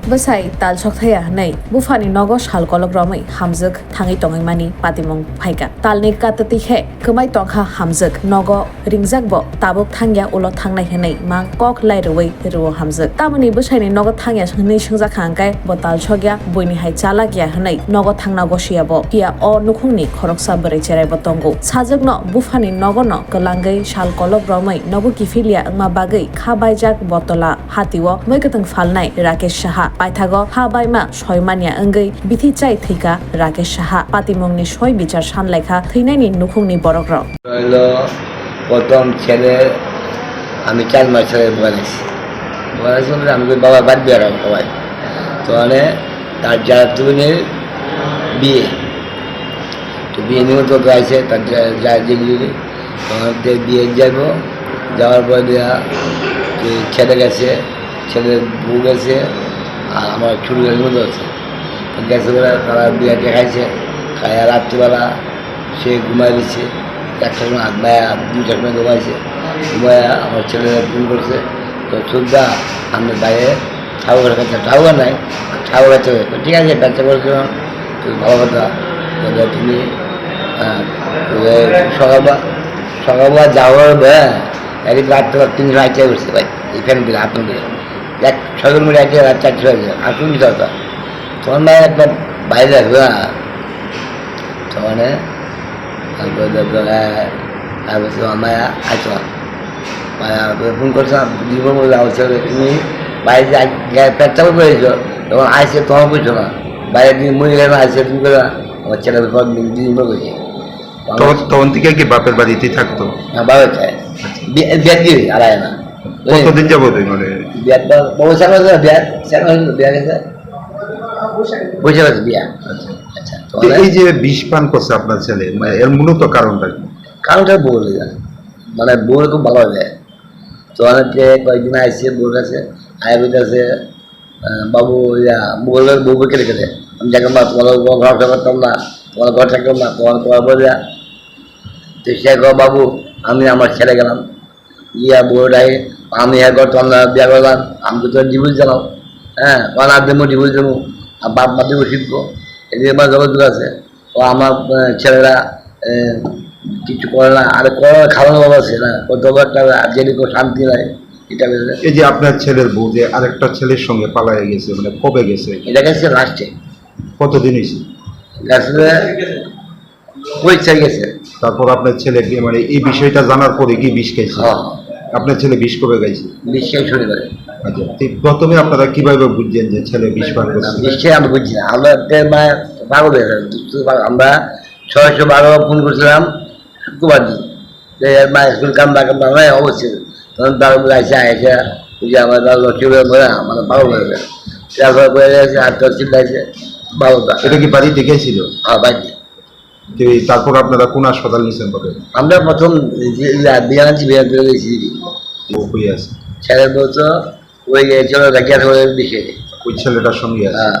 Besai tal chok thaya nei bufani nogo shal kolok romai hamjuk thangi tongai mani patimong phaika talni katati khe kemai tongkha hamjuk nogo ringjak bo tabuk thangya ulo thangnai henai mang kok lai roi ro hamjuk tamani besai ni nogo thangya nei singjak khangkai bo tal chokya boini hai chala gya henai nogo thangna gosia bo kia o nukhungni khoroksa bere cherai bo tongo sajak no bufani nogo no kelangai shal kolok romai nogo kifilia angma bagai khabaijak botola hatiwo moikatang falnai Rakesh Saha Paithago Habaima Soimania Engai Bithi Chai Thika Rakesh Saha Patimongni Soi Bichar Sanlaikha Theinani Nukhungni Borokro হলো প্রথম ছেলে আমি 4 মাস ছেলে বলেছি বলে আমি বাবা বাদ দিয়ে রাখবো সবাই তো মানে তার যারা তুলে বিয়ে তো বিয়ে নিয়ে তো আছে তার যা যেগুলি তোমাদের বিয়ে যাবো যাওয়ার পর দেওয়া ছেলে গেছে ছেলের বউ গেছে আর আমার ছোটো মতো আছে গেছে বলে তারা বিয়ে দেখাইছে খায় রাত্রিবেলা সে ঘুমাই দিচ্ছে 1টার সময় আড্ডায় 2টার সময় ঘুমাইছে ঘুমায় আমার ছেলেরা ফোন করছে তো সুদ্ধা আমি বাইরে ঠাকুরের কাছে ঠাকুর নাই ঠাকুর কাছে ঠিক আছে ব্যবসা করছিলাম তো ভালো কথা তবে তুমি সকালবেলা যাওয়ার একদিন রাত্রে 3 রাইতে করছে ভাই এই ফ্যামিলি আপনি এক ছজন মিলে আছে রাত 4 হয়ে যায় আর তুমি দরকার তোমার মায়ের একটা বাইরে আসবে না তখন মায়া আইছো মায়া ফোন করছিলাম জীবন বলে তুমি বাইরে পেটটা করেছ তখন আইসে তোমার বুঝছো না বাইরে দিন মরে গেলে আইসে তুমি করে আমার ছেলে দিন করেছে তখন থেকে কি বাপের বাড়িতেই থাকতো? না বাবা চায় বিয়ে দিয়ে আড়ায় না কতদিন যাবো মানে বিয়াটা বহু সারা বিয়া বিয়া গেছে বুঝে গেছে বিয়া আচ্ছা এই যে বিষ পান করছে আপনার ছেলে এর মূলত কারণটা কি? কারণটা বলে যায় মানে বউ খুব ভালো যায় তো অনেকে কয়েকদিন আসছে বউর কাছে আয়ুর্বেদ আছে বাবু বউয়ের বউ কেটে কেটে আমি দেখলাম না তোমার ঘর থাকতাম না তোমার ঘর থাকতাম না তোমার বলে তো সে বাবু আমি আমার ছেলে গেলাম ইয়া বউটাই আমি একবার তোমরা বিয়া করলাম আমি তো তোর ডিভোর্স জানাও হ্যাঁ আর দেবো ডিভোর্স দেবো আর বাপ মা দেবো শিখবো এদিকে আমার জগৎ আছে ও আমার ছেলেরা কিছু করে না আর খাওয়ানো বাবা আছে না কতবার একটা যেদিকে শান্তি নাই এটা এই যে আপনার ছেলের বউ যে আরেকটা ছেলের সঙ্গে পালায় গেছে মানে কবে গেছে? এটা গেছে লাস্টে কতদিন হয়েছে গেছে পরীক্ষায় গেছে তারপর আপনার ছেলে মানে এই বিষয়টা জানার পরে কি বিষ খাইছে? আপনার ছেলে বিষ কবে গাইছে? বিষ খাই শুরু করে আচ্ছা প্রথমে আপনারা কিভাবে বুঝছেন যে ছেলে বিষ পান করছে? নিশ্চয়ই আমি বুঝছি না আমরা পাগল হয়ে গেলাম আমরা 612 ফোন করছিলাম শুক্রবার দিন যে মা স্কুল কামবা নয় অবশ্যই তখন তারপরে আসে আসে ওই যে আমার লক্ষ্মী মানে পাগল হয়ে গেছে তারপরে বয়ে গেছে আর তোর চিন্তা আছে বারোটা এটা কি বাড়িতে গেছিল? হ্যাঁ বাড়িতে তারপর আপনারা কোন হাসপাতাল নিয়েছেন তবে? আমরা প্রথম বিয়ান আনছি বিয়ান করে গেছি হয়ে আছে ছেলের বউ তো ওই গেছিল রাখিয়া দিকে ওই ছেলেটার সঙ্গে আছে হ্যাঁ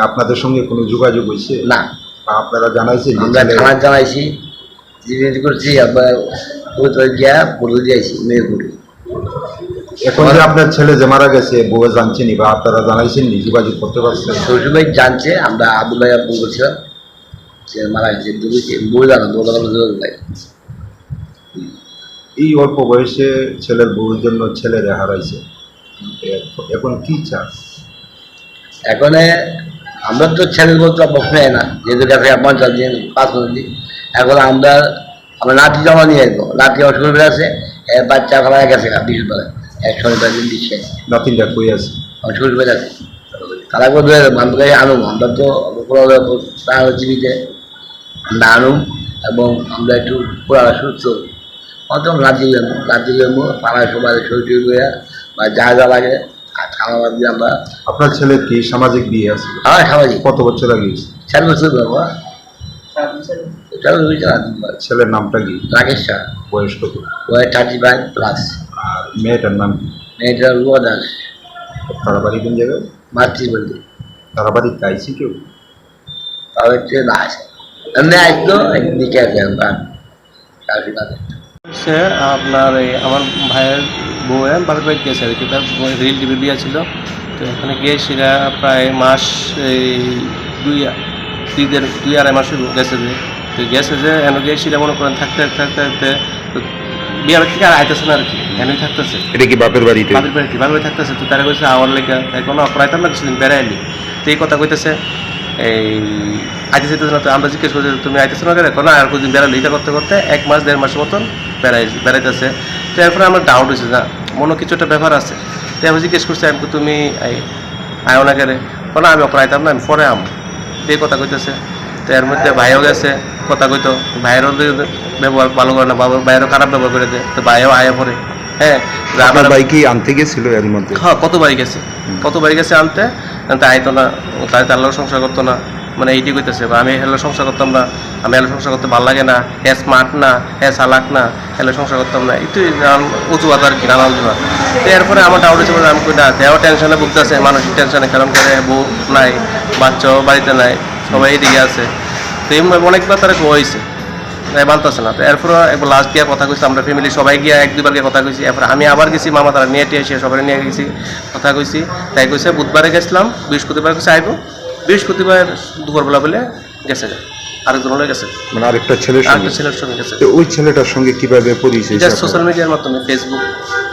আপনাদের সঙ্গে কোনো যোগাযোগ হয়েছে না আপনারা জানাইছেন? আমরা থানা জানাইছি জিজ্ঞেস করছি আবার ওই তো গিয়া পড়ে দিয়েছি মেয়ে পড়ে এখন যে আপনার ছেলে যে মারা গেছে বউ জানছেনি বা আপনারা জানাইছেন নি যোগাযোগ করতে পারছেন? শ্বশুরবাই জানছে আমরা আব্দুল ভাই ফোন করছিলাম সে মারা গেছে বউ জানো এই অল্প বয়সে ছেলের বউর জন্য ছেলেরে হারাইছে এখন কি চান? এখন আমরা তো ছেলের বলতে বসে না যেহেতু কাছে 50 দিন 5 দিন এখন আমরা নাতি জমা নিয়ে আসবো নাতি অসুবিধা আছে বাচ্চা খেলা গেছে বিশুদ্ধ শনিবার দিন দিচ্ছে নাতিনটা কই আছে? অসুবিধা আছে তারা করে আমরা আনুম আমরা তো জীবিতে আমরা আনুম এবং আমরা একটু পুরা সুস্থ অত নাতি লেবু পাড়ায় সবাই শরীর করে বা যা যা লাগে খাওয়া দিয়ে আমরা। আপনার ছেলে কি সামাজিক বিয়ে আছে? হ্যাঁ সামাজিক। কত বছর আগে? 4 বছর বাবা। ছেলের নামটা কি? রাকেশ শাহ। বয়স কত? বয়স 35+। আর মেয়েটার নাম কি? মেয়েটার রুয়া দাস। তারা বাড়ি কোন জায়গায়? মাতৃবল্লী। তারা বাড়িতে আইসি কেউ? তাহলে না আসে এমনি আসতো একদিকে আছে সে আপনার এই আমার ভাইয়ের বউয়ের বাপের বাড়িতে গেছে আর কি তার রিলেটিভের বিয়ে ছিল তো এখানে গিয়েছিলা প্রায় মাস এই দুই আড়াই মাস গেছে যে, তো গেছে যে এনে গিয়েছিলা মনে করেন থাকতে থাকতে থাকতে বিয়ার থেকে আর আইতেছে না আর কি, এনেই থাকতেছে এটা কি বাপের বাড়িতে? বাপের বাড়িতে বাপের বাড়ি থাকতেছে। তো তারা কইছে আওয়ার লেখা এখন অপরাইতাম না কিছুদিন বেড়াইলি, তো এই কথা কইতেছে এই আইতেছে না। তো আমরা জিজ্ঞেস করছি তুমি আইতেছো না কেন, না আর কিছুদিন বেড়ালো। এটা করতে করতে 1 মাস 1.5 মাসের মতন বেড়াইতেছে। তো এরপরে আমার ডাউট হয়েছে না মনে কিছু একটা ব্যাপার আছে। তো আমি জিজ্ঞেস করছি আমি তুমি আয়ো না কেড়ে, না আমি অপরাইতাম না, আমি পরে আম, এই কথা কইতেছে। তো এর মধ্যে ভাইও গেছে কথা কইতো, ভাইয়েরও ব্যবহার ভালো করে না, ভাইয়েরও খারাপ ব্যবহার করে দেয়। তো ভাইও আয়া পড়ে, হ্যাঁ আপনার ভাই কি আনতে গেছিল এর মধ্যে? হ্যাঁ কতবারই গেছে আনতে, আইতো না, তাই তার সংসার করতো না, মানে এইটি কইতেছে বা আমি হেলো সংসার করতাম না, আমি হেলো সংসার করতে ভালো লাগে না, হ্যাঁ স্মার্ট না, হ্যাঁ চালাক না, হেলো সংসার করতাম না, একটু অজুহাত আর কি, নানা অজুহাত। তো এরপরে আমার ডাউট হয়েছে আমি কই না, দেওয়া টেনশনে ভুগতেছে, মানসিক টেনশনে, কারণ করে বউ নাই, বাচ্চাও বাড়িতে নাই, সবাই এদিকে আছে। তো এমন অনেকবার তারা হয়েছে মানতেছে না। তো এরপরে একবার লাস্ট গিয়ে কথা কইছি, আমরা ফ্যামিলি সবাই গিয়ে 1-2 বার গিয়ে কথা কইছি। এরপর আমি আবার গেছি, মামা তারা নিয়ে এসে সবাই নিয়ে গেছি, কথা কইছি। তাই কইছে বুধবারে গেছিলাম, বৃহস্পতিবার কইছে আইব, বৃহস্পতিবার দুপুরবেলা বলে গেছে, আরেকজন হলে গেছে, মানে আরেকটা ছেলের সঙ্গে গেছে। তো ওই ছেলেটার সঙ্গে কিভাবে পরিচয়? সোশ্যাল মিডিয়ার মাধ্যমে, ফেসবুক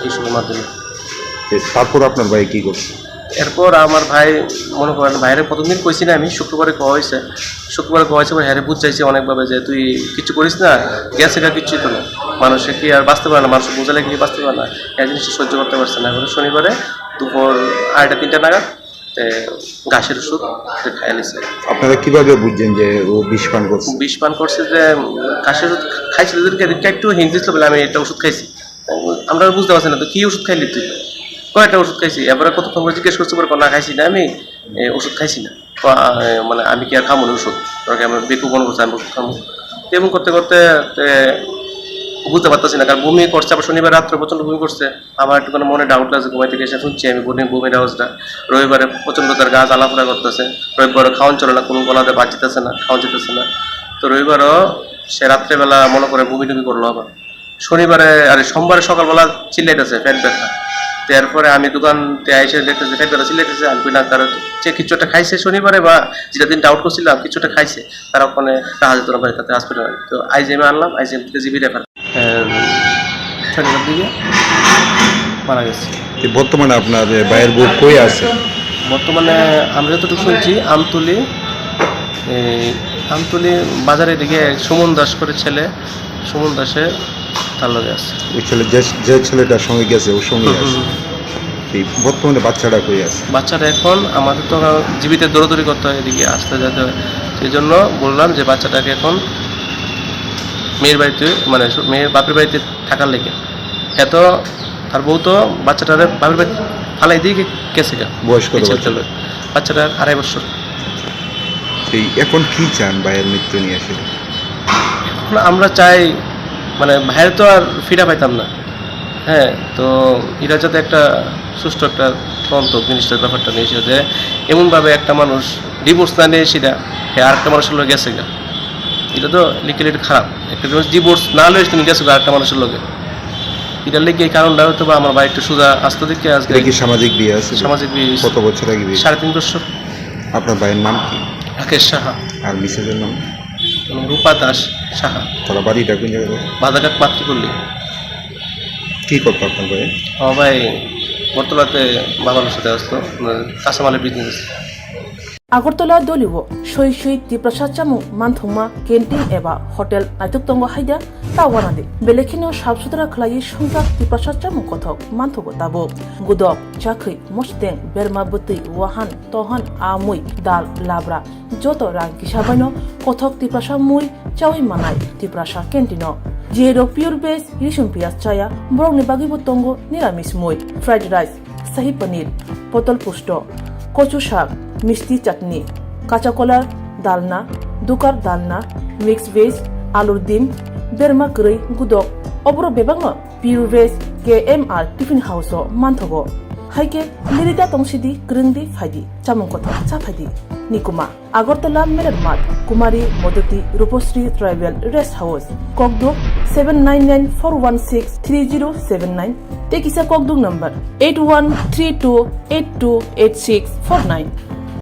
এইসবের মাধ্যমে। তারপর আপনার ভাই কি করছে? এরপর আমার ভাই মনে করেন ভাইয়ের প্রথম দিন কইছি না আমি, শুক্রবারে কওয়া হয়েছে হ্যারে বুঝ চাইছে অনেকভাবে যে তুই কিছু করিস না, গ্যাস এটা কিচ্ছুই তো না, মানুষে কি আর বাঁচতে পারে না, মানুষ বোঝালে কি বাঁচতে পারে না, এই জিনিসটা সহ্য করতে পারছে না। এখন শনিবারে দুপুর 2:30-3টা নাগাদ ঘাসের ওষুধ খাইয়ে নিছে। আপনারা কিভাবে বুঝছেন যে ও বিষ পান করছে? যে ঘাসের ওষুধ খাইছিল, একটু হিন্ট দিচ্ছিল বলে আমি একটা ওষুধ খাইছি, আমরা বুঝতে পারছি না তো কি ওষুধ খাইলি তুই, কয়েকটা ওষুধ খাইছি। এরপরে কতক্ষণ করে জিজ্ঞেস করছি, না খাইছি না, আমি ওষুধ খাইছি না, মানে আমি কি আর খামো না ওষুধ, তোকে আমি বেকু মনে করছি আমি ওষুধ খামো। এবং করতে করতে বুঝতে পারতেছি না, কারণ বমি করছে, আবার শনিবার রাত্রে প্রচণ্ড বমি করছে। আমার একটুখানি মনে ডাউট লাগছে, ঘুমাই থেকে এসে শুনছি আমি বমির আওয়াজটা। রবিবারে প্রচণ্ড তার গা জ্বালাফোড়া করতেছে, রবিবারও খাওয়ান চলে না, কোনো গলাতে বাদ যেতেছে না, খাওয়ান যেতেছে না। তো রবিবারও সে রাত্রেবেলা মনে করে বমি টুমি করলো। আবার শনিবারে সোমবারে সকালবেলা চিল্লাইতেছে পেট ব্যথা। এরপরে আমি দোকানতে এসে দেখতেছি পেট ব্যথা চিল্লাইতেছে, আমি না তারা যে কিছু একটা খাইছে শনিবারে, বা যেটা দিন ডাউট করছিলাম কিছু একটা খাইছে, তারা ওখানে রাহা যেত না পারে, তাতে হসপিটালে। তো আইজিএমে আনলাম, আইজিএম থেকে জিবি রেফার, শনিবার দিকে মারা গেছে। বর্তমানে আপনার ভাইয়ের বউ কই আছে? বর্তমানে আমরা যতটুকু শুনছি আমতলি বাজারের দিকে সুমন দাস করে ছেলে, সুমন দাসে তার লগে আছে। ওই ছেলে যে ছেলেটার সঙ্গে গেছে ওর সঙ্গে আছে। বর্তমানে বাচ্চাটা কই আছে? বাচ্চাটা এখন আমাদের তো জীবিত দৌড়াদৌড়ি করতে হয়, এদিকে আসতে যেতে হয়, সেই জন্য বললাম যে বাচ্চাটাকে এখন মেয়ের বাড়িতে, মানে মেয়ের বাপের বাড়িতে থাকার লেগে। এত তার বউ তো বাচ্চাটারে বাপের বাড়ি ফালাই দিয়ে গেছে। বয়স কত? বাচ্চাটার 2.5 বছর। এখন কি চান ভাইয়ের মৃত্যু নিয়ে আসে? এখন আমরা চাই, মানে ভাইয়ের তো আর ফিরা পাইতাম না, হ্যাঁ, তো এরা যাতে একটা সুষ্ঠু একটা তদন্ত জিনিসটার ব্যাপারটা নিয়ে এসে, যে এমনভাবে একটা মানুষ ডিভোর্স না নিয়ে সেটা হ্যাঁ আরেকটা মানুষের লোক গেছে গা, এটা তো লিগালিটি খারাপ। একটা মানুষ ডিভোর্স না লয়ে তুমি গেছো আরেকটা মানুষের লোকে, এটার লেগে এই কারণটা হয়তো বা আমার ভাই একটু সোজা আসতে দিকে আজকে। কি সামাজিক বিয়ে আছে? সামাজিক বিয়ে। কত বছর আগে বিয়ে? 3.5 বছর। আপনার ভাইয়ের নাম কি? রাকেশ সাহা। আর মিসেসের নাম? রূপা দাস সাহা। তারা বাড়িটা কোন জায়গায়? বাধাঘাট মাতৃপল্লী। কি করতো আপনার ভাই? আমার ভাই বর্তমানে বাবার সাথে আসতো, কাঁচামালের বিজনেস। আগরতলা দলিও সই সই টিপ্রাসাচামু मानथुमा कैंटीन एबा होटेल नाइथुक्तंग हाइदा तावानादे बेलेखिनो साफसुथरा खलाई संजाक टिप्रासाचामु कथक मानथुबो ताबो गुदक चाखै मस्तें बेरमा बुतै वाहान तहान आमुई दाल लाब्रा जतो रां किसाबाइनो कथक टिप्रासा मुई चावै मानाय टिप्रासा कैंटीनो जेरो प्योर बेस रिसुम पियाज चाया बरंनि बागिबो तंगो निरामिस मुई फ्राइड राइस शाही पनीर पटल पुष्ट कचु शाक मिष्टी चटनी काचा कलार दालना दुकार दालना मिक्स वेज आलुर डिम बेरमा गरै गुदक अब्रो बेबांग pure veg KMR tiffin house मानथगो haike lirida tongsidi grindi faidi chamung kothok cha faidi nikuma Agartala Meredmat Kumari Modati Rupasri Tribal Rest House Kokduk 7994163079 Tekisa Kokduk number 8132828649